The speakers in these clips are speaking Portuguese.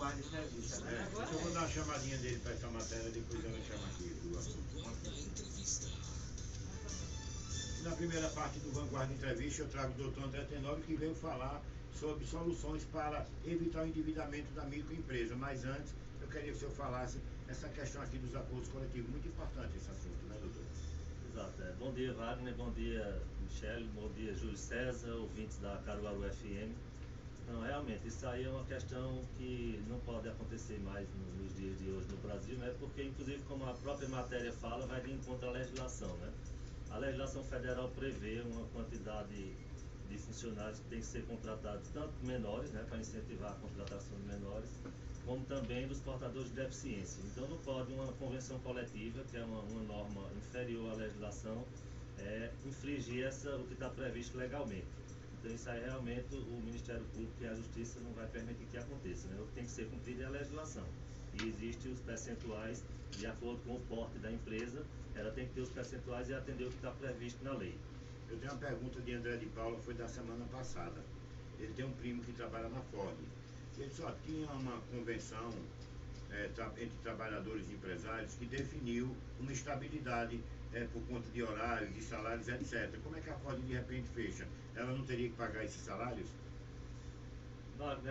guarda entrevista, né? Agora Eu vou dar uma chamadinha dele para essa matéria, depois ela chama aqui. Na primeira parte do Vanguarda Entrevista, eu trago o doutor André Tenório, que veio falar sobre soluções para evitar o endividamento da microempresa. Mas antes, eu queria que o senhor falasse essa questão aqui dos acordos coletivos. Muito importante esse assunto, né, doutor? Exato. Bom dia, Wagner. Bom dia, Michele. Bom dia, Júlio César, ouvintes da Caruaru FM. Não, realmente, isso aí é uma questão que não pode acontecer mais nos dias de hoje no Brasil, né? Porque, inclusive, como a própria matéria fala, vai de encontro à legislação, né? A legislação federal prevê uma quantidade de funcionários que tem que ser contratados, tanto menores, né, para incentivar a contratação de menores, como também dos portadores de deficiência. Então não pode uma convenção coletiva, que é uma norma inferior à legislação, infringir o que está previsto legalmente. Então isso aí realmente o Ministério Público e a Justiça não vai permitir que aconteça, né? O que tem que ser cumprido é a legislação. E existem os percentuais, de acordo com o porte da empresa, ela tem que ter os percentuais e atender o que está previsto na lei. Eu tenho uma pergunta de André de Paula, foi da semana passada. Ele tem um primo que trabalha na Ford. Ele só tinha uma convenção entre trabalhadores e empresários que definiu uma estabilidade por conta de horários, de salários, etc. Como é que a Ford de repente fecha? Ela não teria que pagar esses salários?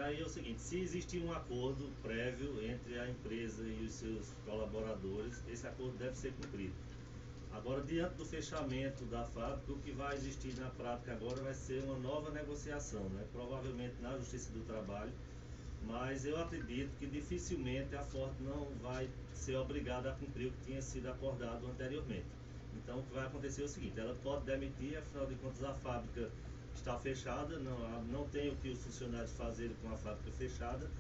Aí é o seguinte, se existir um acordo prévio entre a empresa e os seus colaboradores, esse acordo deve ser cumprido. Agora, diante do fechamento da fábrica, o que vai existir na prática agora vai ser uma nova negociação, né? Provavelmente na Justiça do Trabalho, mas eu acredito que dificilmente a Ford não vai ser obrigada a cumprir o que tinha sido acordado anteriormente. Então, o que vai acontecer é o seguinte, ela pode demitir, afinal de contas a fábrica está fechada, não tem o que os funcionários fazerem com a fábrica fechada,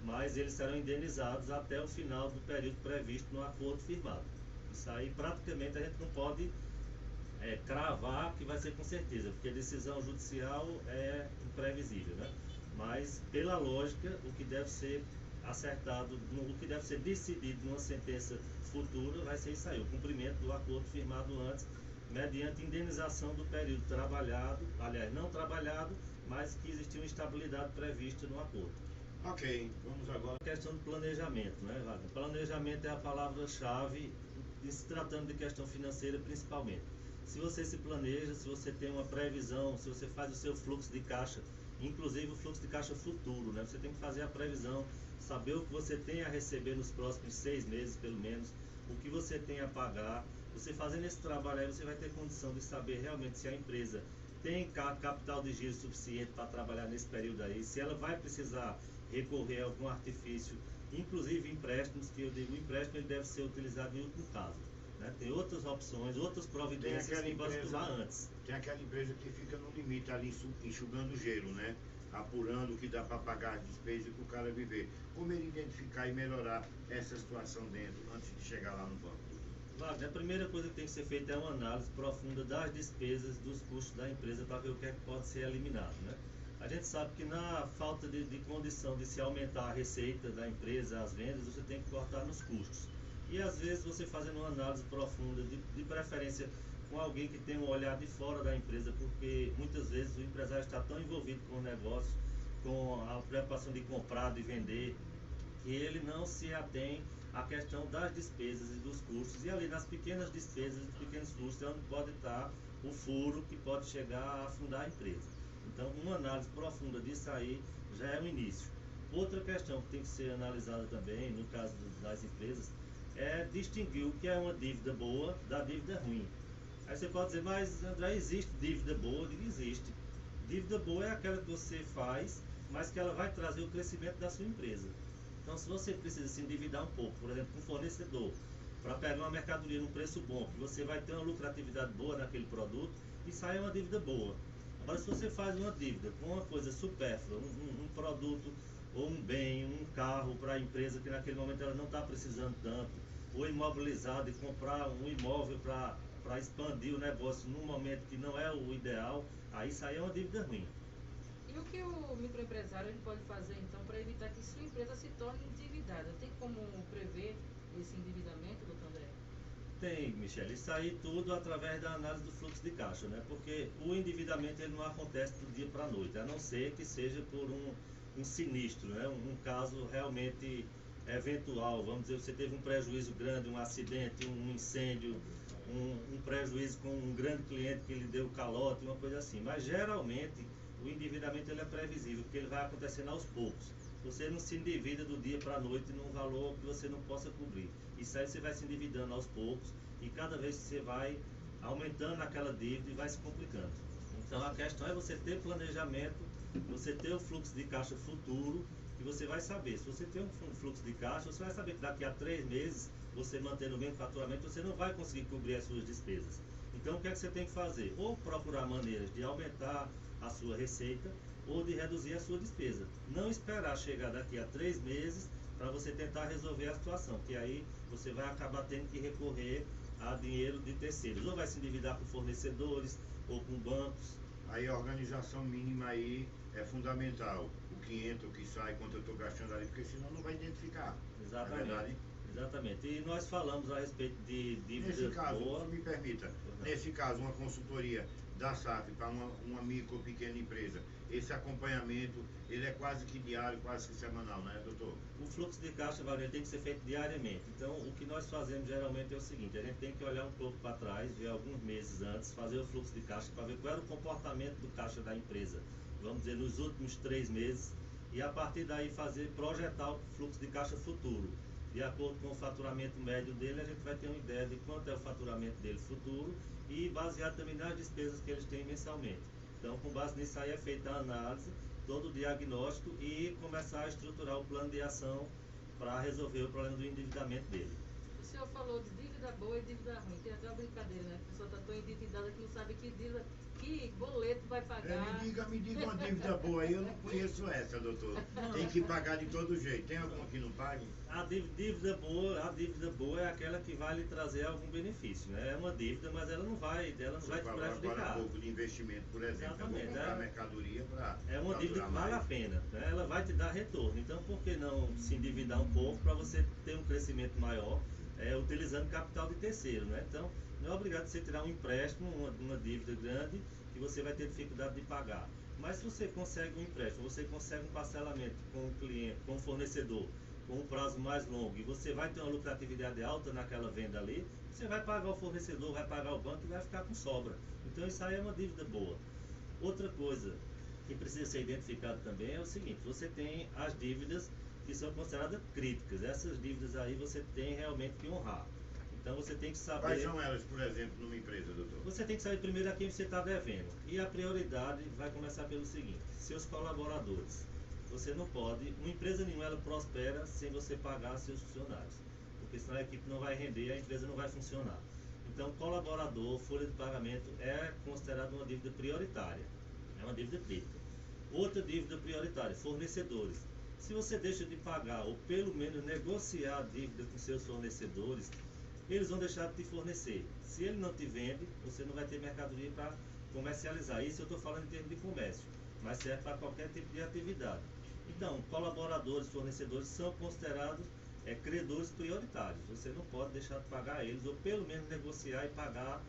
mas eles serão indenizados até o final do período previsto no acordo firmado. Isso aí praticamente a gente não pode cravar que vai ser com certeza, porque a decisão judicial é imprevisível, né? Mas pela lógica, o que deve ser acertado, o que deve ser decidido numa sentença futura vai ser isso aí, o cumprimento do acordo firmado antes, mediante indenização do período trabalhado, aliás, não trabalhado, mas que existiu uma estabilidade prevista no acordo. Ok, vamos agora. A questão do planejamento, né, Wagner? Planejamento é a palavra-chave, se tratando de questão financeira principalmente. Se você se planeja, se você tem uma previsão, se você faz o seu fluxo de caixa, inclusive o fluxo de caixa futuro, né? Você tem que fazer a previsão, saber o que você tem a receber nos próximos 6 meses, pelo menos, o que você tem a pagar. Você fazendo esse trabalho aí, você vai ter condição de saber realmente se a empresa tem capital de giro suficiente para trabalhar nesse período aí, se ela vai precisar recorrer a algum artifício, inclusive empréstimos, que eu digo, o empréstimo ele deve ser utilizado em último caso, né? Tem outras opções, outras providências que pode tomar antes. Tem aquela empresa que fica no limite ali, enxugando gelo, né? Apurando o que dá para pagar as despesas e para o cara viver. Como ele identificar e melhorar essa situação dentro, antes de chegar lá no banco? Wagner, a primeira coisa que tem que ser feita é uma análise profunda das despesas, dos custos da empresa, para ver o que é que pode ser eliminado, né? A gente sabe que na falta de condição de se aumentar a receita da empresa, as vendas, você tem que cortar nos custos. E às vezes você fazendo uma análise profunda, de preferência com alguém que tem um olhar de fora da empresa, porque muitas vezes o empresário está tão envolvido com o negócio, com a preocupação de comprar, de vender, que ele não se atém à questão das despesas e dos custos. E ali nas pequenas despesas, nos pequenos custos, é onde pode estar o furo que pode chegar a afundar a empresa. Então, uma análise profunda disso aí já é o início. Outra questão que tem que ser analisada também, no caso das empresas, é distinguir o que é uma dívida boa da dívida ruim. Aí você pode dizer, mas André, existe dívida boa? Eu digo, existe. Dívida boa é aquela que você faz, mas que ela vai trazer o crescimento da sua empresa. Então, se você precisa se endividar um pouco, por exemplo, com um fornecedor, para pegar uma mercadoria num preço bom, que você vai ter uma lucratividade boa naquele produto, isso aí é uma dívida boa. Agora, se você faz uma dívida com uma coisa supérflua, um produto ou um bem, um carro para a empresa que naquele momento ela não está precisando tanto, ou imobilizado e comprar um imóvel para expandir o negócio num momento que não é o ideal, aí isso aí é uma dívida ruim. E o que o microempresário ele pode fazer então para evitar que sua empresa se torne endividada? Tem como prever esse endividamento, doutor André? Tem, Michele, isso aí tudo através da análise do fluxo de caixa, né? Porque o endividamento ele não acontece do dia para a noite, a não ser que seja por um sinistro, né? Um caso realmente eventual, vamos dizer, você teve um prejuízo grande, um acidente, um incêndio, um prejuízo com um grande cliente que lhe deu calote, uma coisa assim. Mas geralmente o endividamento ele é previsível, porque ele vai acontecendo aos poucos. Você não se endivida do dia para a noite num valor que você não possa cobrir. Isso aí você vai se endividando aos poucos e cada vez que você vai aumentando aquela dívida e vai se complicando. Então a questão é você ter planejamento, você ter o fluxo de caixa futuro e você vai saber. Se você tem um fluxo de caixa, você vai saber que daqui a 3 meses, você mantendo o mesmo faturamento, você não vai conseguir cobrir as suas despesas. Então o que é que você tem que fazer? Ou procurar maneiras de aumentar a sua receita ou de reduzir a sua despesa. Não esperar chegar daqui a 3 meses para você tentar resolver a situação, que aí você vai acabar tendo que recorrer a dinheiro de terceiros. Ou vai se endividar com fornecedores ou com bancos. Aí a organização mínima aí é fundamental. O que entra, o que sai, quanto eu estou gastando ali, porque senão não vai identificar. Exatamente. É verdade? Exatamente. E nós falamos a respeito de dívida Nesse caso, boa. me permita, nesse caso, uma consultoria da SAF para uma micro ou pequena empresa, esse acompanhamento, ele é quase que diário, quase que semanal, né, doutor? O fluxo de caixa, Wagner, tem que ser feito diariamente. Então, o que nós fazemos geralmente é o seguinte: a gente tem que olhar um pouco para trás, ver alguns meses antes, fazer o fluxo de caixa para ver qual era o comportamento do caixa da empresa, vamos dizer, nos últimos 3 meses, e a partir daí projetar o fluxo de caixa futuro. De acordo com o faturamento médio dele, a gente vai ter uma ideia de quanto é o faturamento dele futuro e baseado também nas despesas que eles têm mensalmente. Então, com base nisso aí é feita a análise, todo o diagnóstico e começar a estruturar o plano de ação para resolver o problema do endividamento dele. O senhor falou de dívida boa e dívida ruim. Tem até uma brincadeira, né? A pessoa está tão endividada que não sabe que boleto vai pagar. Me diga uma dívida boa aí, eu não conheço essa, doutor. Tem que pagar de todo jeito. Tem alguma que não pague? A dívida boa é aquela que vai lhe trazer algum benefício, né? É uma dívida, mas ela não vai te Agora prejudicar. um pouco de investimento, por exemplo. Exatamente, Eu vou comprar mercadoria para É uma dívida que vale a mais. pena, né? Ela vai te dar retorno. Então, por que não se endividar um pouco para você ter um crescimento maior, utilizando capital de terceiro, né? Então, não é obrigado você tirar um empréstimo, uma dívida grande, que você vai ter dificuldade de pagar. Mas se você consegue um empréstimo, você consegue um parcelamento com o cliente, com o fornecedor, com um prazo mais longo, e você vai ter uma lucratividade alta naquela venda ali, você vai pagar o fornecedor, vai pagar o banco e vai ficar com sobra. Então, isso aí é uma dívida boa. Outra coisa que precisa ser identificado também é o seguinte: você tem as dívidas que são consideradas críticas. Essas dívidas aí você tem realmente que honrar. Então você tem que saber. Quais são elas, por exemplo, numa empresa, doutor? Você tem que saber primeiro a quem você está devendo. E a prioridade vai começar pelo seguinte: seus colaboradores. Você não pode, uma empresa nenhuma ela prospera sem você pagar seus funcionários, porque senão a equipe não vai render e a empresa não vai funcionar. Então, colaborador, folha de pagamento é considerado uma dívida prioritária, é uma dívida crítica. Outra dívida prioritária, fornecedores. Se você deixa de pagar ou pelo menos negociar a dívida com seus fornecedores, eles vão deixar de te fornecer. Se ele não te vende, você não vai ter mercadoria para comercializar. Isso eu estou falando em termos de comércio, mas serve para qualquer tipo de atividade. Então, colaboradores, fornecedores são considerados credores prioritários. Você não pode deixar de pagar eles, ou pelo menos negociar e pagar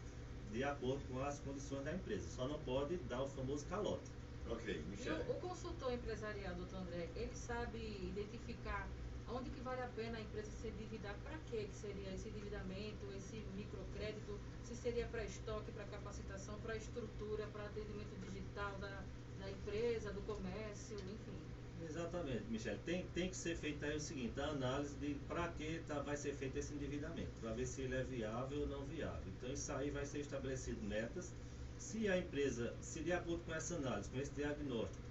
de acordo com as condições da empresa. Só não pode dar o famoso calote. Ok, E Michele. o consultor empresarial, doutor André, ele sabe identificar onde que vale a pena a empresa se endividar, para que seria esse endividamento, esse microcrédito, se seria para estoque, para capacitação, para estrutura, para atendimento digital da empresa, do comércio, enfim. Exatamente, Michele. Tem que ser feita aí o seguinte: a análise de para que vai ser feito esse endividamento, para ver se ele é viável ou não viável. Então isso aí vai ser estabelecido metas. Se a empresa, se de acordo com essa análise, com esse diagnóstico,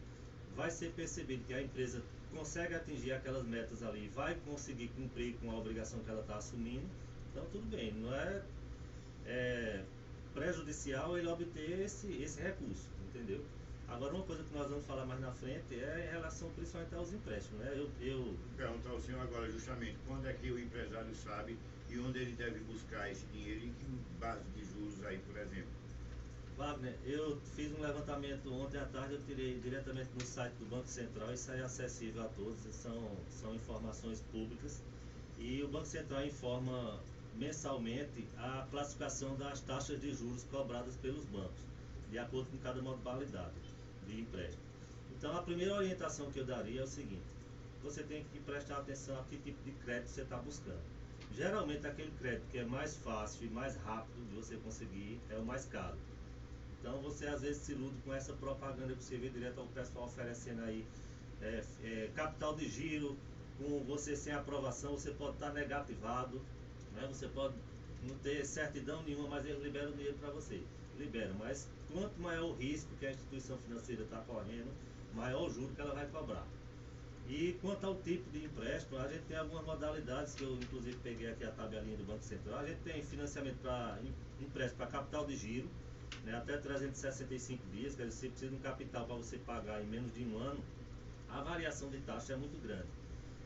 vai ser percebido que a empresa consegue atingir aquelas metas ali, vai conseguir cumprir com a obrigação que ela está assumindo, então tudo bem, não é prejudicial ele obter esse recurso, entendeu? Agora, uma coisa que nós vamos falar mais na frente é em relação principalmente aos empréstimos, né? Vou perguntar ao senhor agora justamente quando é que o empresário sabe e onde ele deve buscar esse dinheiro e em que base de juros aí, por exemplo. Wagner, eu fiz um levantamento ontem à tarde, eu tirei diretamente no site do Banco Central, isso aí é acessível a todos, são informações públicas, e o Banco Central informa mensalmente a classificação das taxas de juros cobradas pelos bancos, de acordo com cada modalidade de empréstimo. Então, a primeira orientação que eu daria é o seguinte: você tem que prestar atenção a que tipo de crédito você está buscando. Geralmente, aquele crédito que é mais fácil e mais rápido de você conseguir é o mais caro. Então, você às vezes se ilude com essa propaganda que você vê direto ao pessoal oferecendo aí capital de giro, com você sem aprovação, você pode estar negativado, né? Você pode não ter certidão nenhuma, mas eles liberam o dinheiro para você. Liberam, mas quanto maior o risco que a instituição financeira está correndo, maior o juro que ela vai cobrar. E quanto ao tipo de empréstimo, a gente tem algumas modalidades que eu inclusive peguei aqui a tabelinha do Banco Central. A gente tem financiamento para empréstimo para capital de giro, né, até 365 dias, quer dizer, você precisa de um capital para você pagar em menos de um ano. A variação de taxa é muito grande.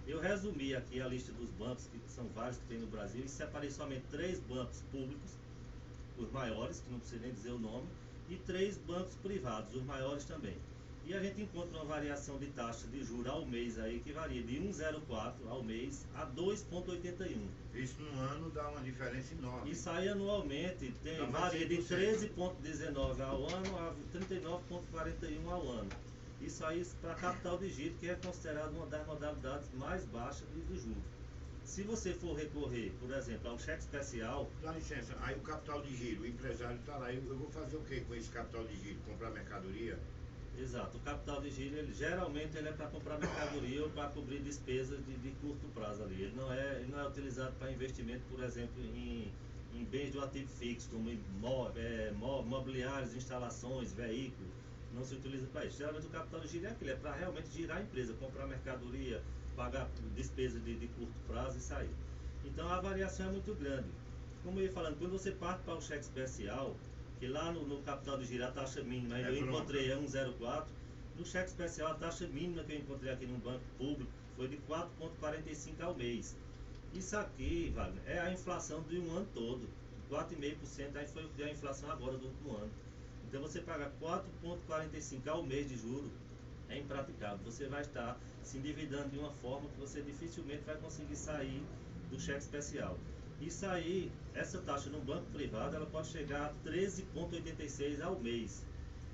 Eu resumi aqui a lista dos bancos, que são vários que tem no Brasil, e separei somente 3 bancos públicos, os maiores, que não precisa nem dizer o nome, e 3 bancos privados, os maiores também. E a gente encontra uma variação de taxa de juros ao mês aí que varia de 1,04 ao mês a 2,81. Isso no ano dá uma diferença enorme. Isso aí anualmente varia de 13,19 ao ano a 39,41 ao ano. Isso aí para capital de giro, que é considerado uma das modalidades mais baixas de juros. Se você for recorrer, por exemplo, ao cheque especial... Dá licença, aí o capital de giro, o empresário está lá, eu vou fazer o que com esse capital de giro? Comprar mercadoria? Exato, o capital de giro, geralmente ele é para comprar mercadoria ou para cobrir despesas de curto prazo ali. Ele não é utilizado para investimento, por exemplo, em bens do ativo fixo, como mobiliários, instalações, veículos. Não se utiliza para isso. Geralmente o capital de giro é aquele, é para realmente girar a empresa, comprar mercadoria, pagar despesas de curto prazo e sair. Então a variação é muito grande. Como eu ia falando, quando você parte para o cheque especial, que lá no capital de giro a taxa mínima eu encontrei é 1,04, no cheque especial a taxa mínima que eu encontrei aqui no banco público foi de 4,45 ao mês. Isso aqui, Wagner, é a inflação de um ano todo. 4,5% aí foi o que deu a inflação agora do último ano. Então você paga 4,45 ao mês de juro, é impraticável. Você vai estar se endividando de uma forma que você dificilmente vai conseguir sair do cheque especial. Isso aí, essa taxa no banco privado, ela pode chegar a 13,86 ao mês.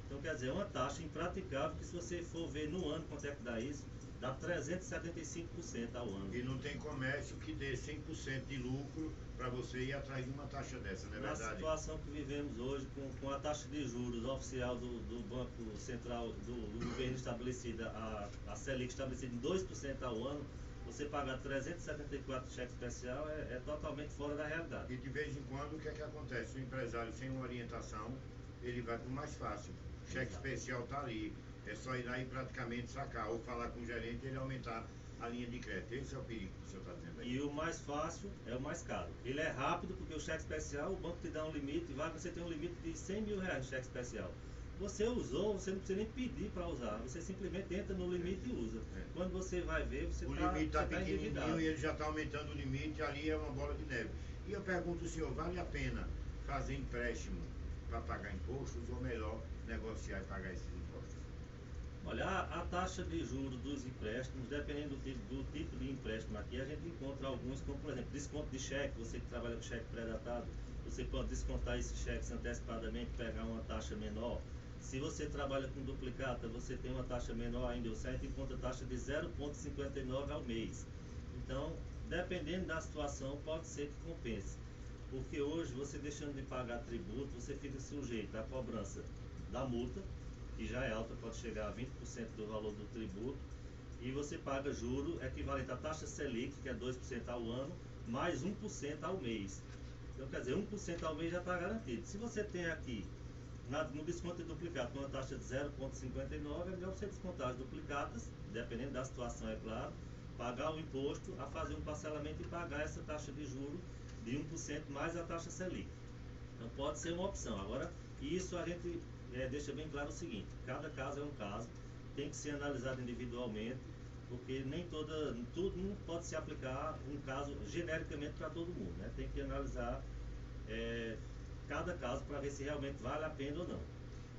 Então quer dizer, é uma taxa impraticável que, se você for ver no ano quanto é que dá isso, dá 375% ao ano. E não tem comércio que dê 100% de lucro para você ir atrás de uma taxa dessa, não é verdade? Na situação que vivemos hoje, com a taxa de juros oficial do Banco Central do governo estabelecida, a Selic estabelecida em 2% ao ano, você pagar 374 cheque especial é totalmente fora da realidade. E de vez em quando, o que é que acontece? O empresário sem uma orientação, ele vai para o mais fácil. O cheque especial está ali. É só ir lá e praticamente sacar, ou falar com o gerente e ele aumentar a linha de crédito. Esse é o perigo que o senhor está dizendo aí. E o mais fácil é o mais caro. Ele é rápido, porque o cheque especial, o banco te dá um limite, você tem um limite de 100 mil reais de cheque especial. Você usou, você não precisa nem pedir para usar, você simplesmente entra no limite e usa. Quando você vai ver, você o está limite está pequenininho endividado. E ele já está aumentando o limite, ali é uma bola de neve. E eu pergunto ao senhor, vale a pena fazer empréstimo para pagar impostos ou melhor negociar e pagar esses impostos? Olha, a taxa de juros dos empréstimos, dependendo do tipo de empréstimo aqui, a gente encontra alguns, como por exemplo, desconto de cheque. Você que trabalha com cheque pré-datado, você pode descontar esses cheques antecipadamente, pegar uma taxa menor. Se você trabalha com duplicata, você tem uma taxa menor ainda, você encontra taxa de 0,59 ao mês. Então, dependendo da situação, pode ser que compense. Porque hoje, você deixando de pagar tributo, você fica sujeito à cobrança da multa, que já é alta, pode chegar a 20% do valor do tributo, e você paga juro equivalente à taxa Selic, que é 2% ao ano, mais 1% ao mês. Então, quer dizer, 1% ao mês já está garantido. Se você tem aqui, no desconto de duplicado, com uma taxa de 0,59, é melhor você descontar as duplicadas, dependendo da situação, é claro, pagar o imposto, a fazer um parcelamento e pagar essa taxa de juro de 1% mais a taxa Selic. Então, pode ser uma opção. Agora, isso a gente deixa bem claro o seguinte: cada caso é um caso, tem que ser analisado individualmente, porque nem tudo não pode se aplicar um caso genericamente para todo mundo, né? Tem que analisar cada caso para ver se realmente vale a pena ou não.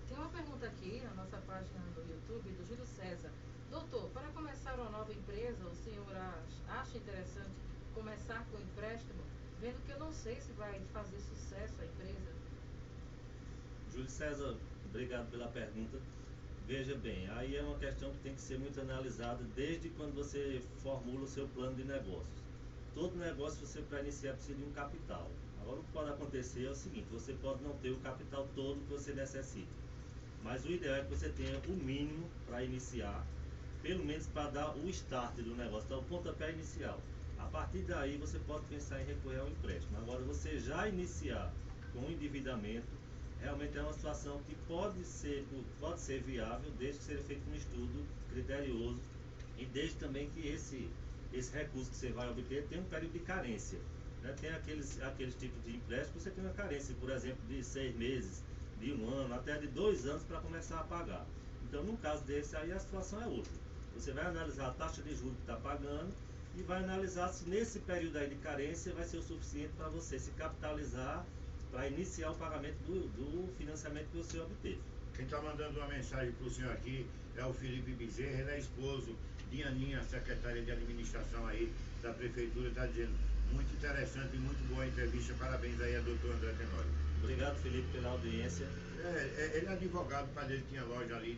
Tem uma pergunta aqui na nossa página do YouTube, do Júlio César. Doutor, para começar uma nova empresa, o senhor acha interessante começar com empréstimo, vendo que eu não sei se vai fazer sucesso a empresa? Júlio César, obrigado pela pergunta. Veja bem, aí é uma questão que tem que ser muito analisada desde quando você formula o seu plano de negócios. Todo negócio você para iniciar precisa de um capital. Agora o que pode acontecer é o seguinte, você pode não ter o capital todo que você necessita, mas o ideal é que você tenha o mínimo para iniciar, pelo menos para dar o start do negócio, dar o pontapé inicial. A partir daí você pode pensar em recorrer ao empréstimo. Agora você já iniciar com endividamento, realmente é uma situação que pode ser viável, desde que seja feito um estudo criterioso e desde também que esse recurso que você vai obter tenha um período de carência. Né? Tem aqueles tipos de empréstimo que você tem uma carência, por exemplo, de 6 meses, de 1 ano, até de 2 anos para começar a pagar. Então, no caso desse aí, a situação é outra. Você vai analisar a taxa de juros que está pagando e vai analisar se nesse período aí de carência vai ser o suficiente para você se capitalizar para iniciar o pagamento do financiamento que você obteve. Quem está mandando uma mensagem para o senhor aqui é o Felipe Bezerra, ele é esposo de Aninha, secretária de administração aí da prefeitura, está dizendo, muito interessante e muito boa a entrevista, parabéns aí a doutor André Tenório. Obrigado, Felipe, pela audiência. Ele é advogado, o pai dele tinha loja ali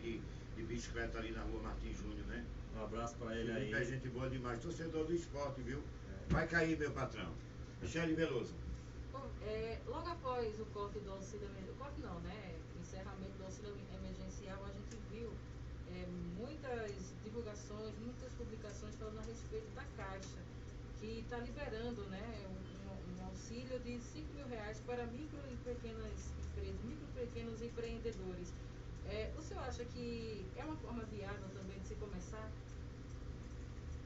de bicicleta ali na rua Martins Júnior, né? Um abraço para ele aí. É gente boa demais, torcedor do esporte, viu? Vai cair, meu patrão. Michele Veloso. Bom, logo após o corte do auxílio emergencial, corte não, né? O encerramento do auxílio emergencial, a gente viu muitas divulgações, muitas publicações falando a respeito da Caixa, que está liberando, né, um auxílio de R$5.000 para micro e pequenas empresas, micro e pequenos empreendedores. O senhor acha que é uma forma viável também de se começar?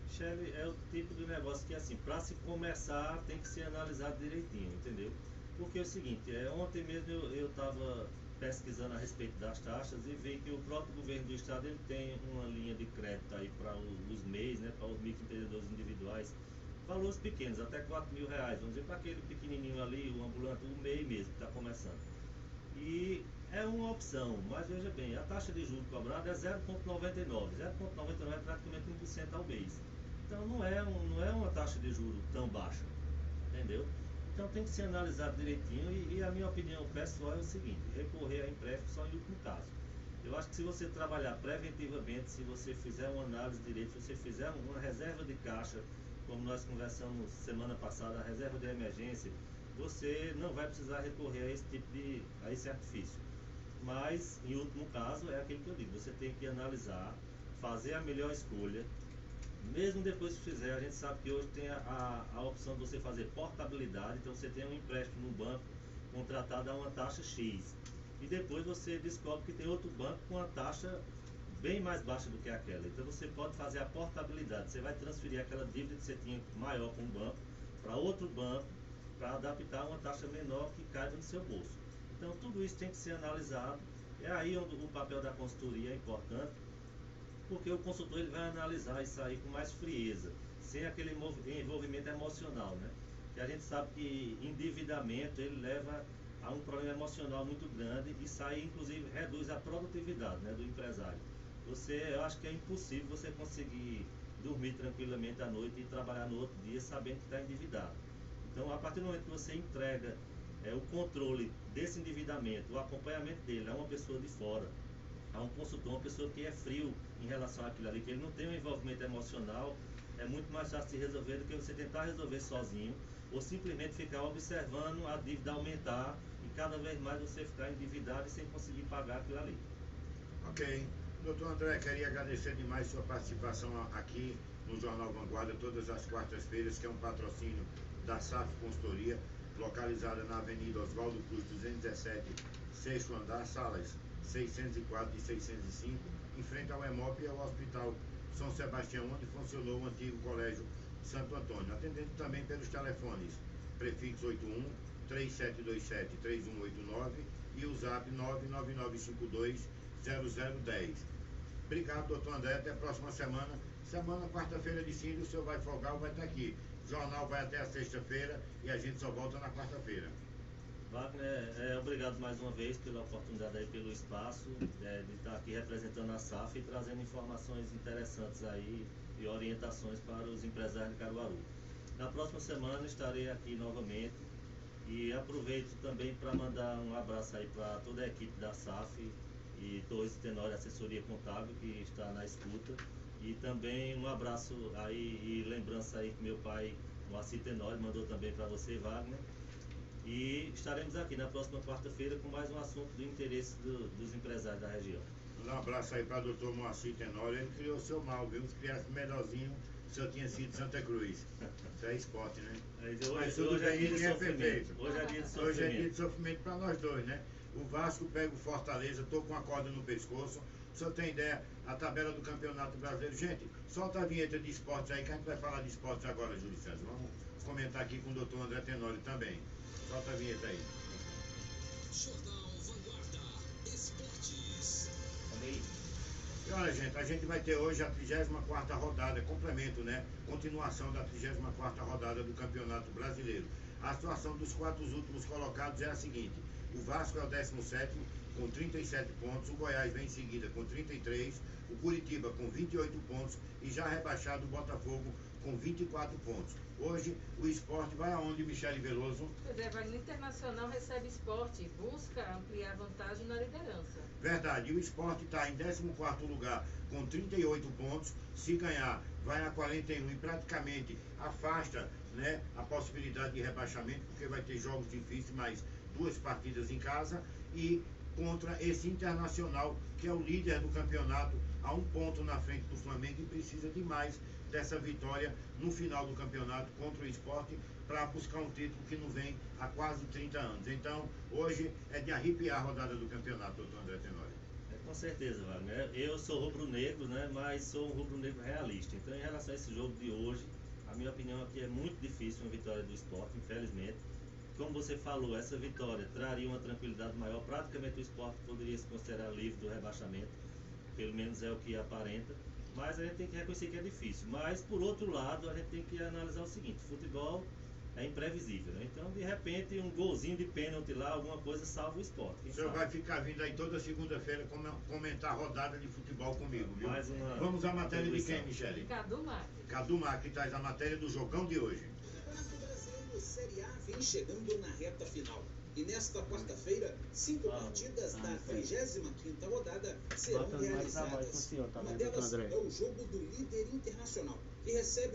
Michele, é o tipo de negócio que, assim, para se começar tem que ser analisado direitinho, entendeu? Porque é o seguinte, ontem mesmo eu estava pesquisando a respeito das taxas e vi que o próprio governo do estado ele tem uma linha de crédito aí para os MEIs, né, para os microempreendedores individuais, valores pequenos, até R$4.000, vamos dizer, para aquele pequenininho ali, o ambulante, o MEI mesmo, que está começando. E é uma opção, mas veja bem, a taxa de juros cobrada é 0,99, 0,99 é praticamente 1% ao mês. Então não é uma taxa de juros tão baixa, entendeu? Então tem que ser analisado direitinho e a minha opinião pessoal é o seguinte, recorrer a empréstimo só em último caso. Eu acho que se você trabalhar preventivamente, se você fizer uma análise direito, se você fizer uma reserva de caixa, como nós conversamos semana passada, a reserva de emergência, você não vai precisar recorrer a esse artifício. Mas, em último caso, é aquilo que eu digo, você tem que analisar, fazer a melhor escolha. Mesmo depois que fizer, a gente sabe que hoje tem a opção de você fazer portabilidade, então você tem um empréstimo no banco contratado a uma taxa X. E depois você descobre que tem outro banco com uma taxa bem mais baixa do que aquela. Então você pode fazer a portabilidade, você vai transferir aquela dívida que você tinha maior com um banco para outro banco, para adaptar uma taxa menor que caiba no seu bolso. Então tudo isso tem que ser analisado. É aí onde o papel da consultoria é importante, porque o consultor ele vai analisar isso aí com mais frieza, sem aquele envolvimento emocional, né? Que a gente sabe que endividamento ele leva a um problema emocional muito grande e isso aí inclusive reduz a produtividade, né, do empresário. Eu acho que é impossível você conseguir dormir tranquilamente à noite e trabalhar no outro dia sabendo que está endividado. Então, a partir do momento que você entrega o controle desse endividamento, o acompanhamento dele a uma pessoa de fora, a um consultor, uma pessoa que é frio em relação àquilo ali, que ele não tem um envolvimento emocional, é muito mais fácil de resolver do que você tentar resolver sozinho ou simplesmente ficar observando a dívida aumentar e cada vez mais você ficar endividado e sem conseguir pagar aquilo ali. Ok. Doutor André, queria agradecer demais sua participação aqui no Jornal Vanguarda, todas as quartas-feiras, que é um patrocínio da SAF Consultoria, localizada na Avenida Oswaldo Cruz, 217, sexto andar, salas 604 e 605, em frente ao EMOP e ao Hospital São Sebastião, onde funcionou o antigo Colégio Santo Antônio, atendendo também pelos telefones prefixo 81 3727 3189 e o zap 99952 0010. Obrigado, doutor André, até a próxima semana. Quarta-feira de cinza, o senhor vai folgar ou vai estar aqui. O jornal vai até a sexta-feira e a gente só volta na quarta-feira. Wagner, obrigado mais uma vez pela oportunidade aí, pelo espaço de estar aqui representando a SAF e trazendo informações interessantes aí e orientações para os empresários de Caruaru. Na próxima semana estarei aqui novamente e aproveito também para mandar um abraço aí para toda a equipe da SAF e Torres Tenório, assessoria contábil, que está na escuta. E também um abraço aí e lembrança aí que meu pai, Moacir Tenório, mandou também para você, Wagner. E estaremos aqui na próxima quarta-feira com mais um assunto do interesse dos empresários da região. Um abraço aí para o doutor Moacir Tenório. Ele criou o seu mal, viu? Se criasse melhorzinho, o senhor tinha sido Santa Cruz. Isso é esporte, né? Mas hoje é dia de sofrimento. Hoje é dia de sofrimento. Hoje é dia de sofrimento para nós dois, né? O Vasco pega o Fortaleza, tô com a corda no pescoço. O senhor tem ideia, a tabela do Campeonato Brasileiro. Gente, solta a vinheta de esportes aí, que a gente vai falar de esportes agora, Júlio César. Vamos comentar aqui com o doutor André Tenório também. Solta a vinheta aí. Jornal Vanguarda Esportes. E olha, gente, a gente vai ter hoje a 34ª rodada, complemento, né? Continuação da 34ª rodada do Campeonato Brasileiro. A situação dos 4 últimos colocados é a seguinte: o Vasco é o 17º com 37 pontos, o Goiás vem em seguida com 33, o Curitiba com 28 pontos e já rebaixado o Botafogo com 24 pontos. Hoje o Sport vai aonde, Michele Veloso? Pois é, vai no Internacional, recebe Sport, busca ampliar a vantagem na liderança. Verdade, o Sport está em 14º lugar com 38 pontos, se ganhar vai a 41 e praticamente afasta, né, a possibilidade de rebaixamento, porque vai ter jogos difíceis, mais 2 partidas em casa, e contra esse Internacional, que é o líder do campeonato, a 1 ponto na frente do Flamengo, e precisa demais dessa vitória no final do campeonato contra o Sport para buscar um título que não vem há quase 30 anos. Então, hoje é de arrepiar a rodada do campeonato, doutor André Tenório. Com certeza, Wagner. Eu sou rubro-negro, né, mas sou um rubro-negro realista. Então, em relação a esse jogo de hoje, a minha opinião aqui é muito difícil uma vitória do Sport, infelizmente. Como você falou, essa vitória traria uma tranquilidade maior. Praticamente o Sport poderia se considerar livre do rebaixamento, pelo menos é o que aparenta. Mas a gente tem que reconhecer que é difícil. Mas, por outro lado, a gente tem que analisar o seguinte: futebol é imprevisível, né? Então, de repente, um golzinho de pênalti lá, alguma coisa salva o Sport. O senhor vai ficar vindo aí toda segunda-feira comentar a rodada de futebol comigo, viu? Vamos à matéria de quem, Michele? Cadu Macri. Cadu Macri traz a matéria do jogão de hoje. O Campeonato Brasileiro Série A vem chegando na reta final. E nesta quarta-feira, 5 partidas da 35ª rodada serão realizadas. Uma delas é o jogo do líder Internacional, que recebe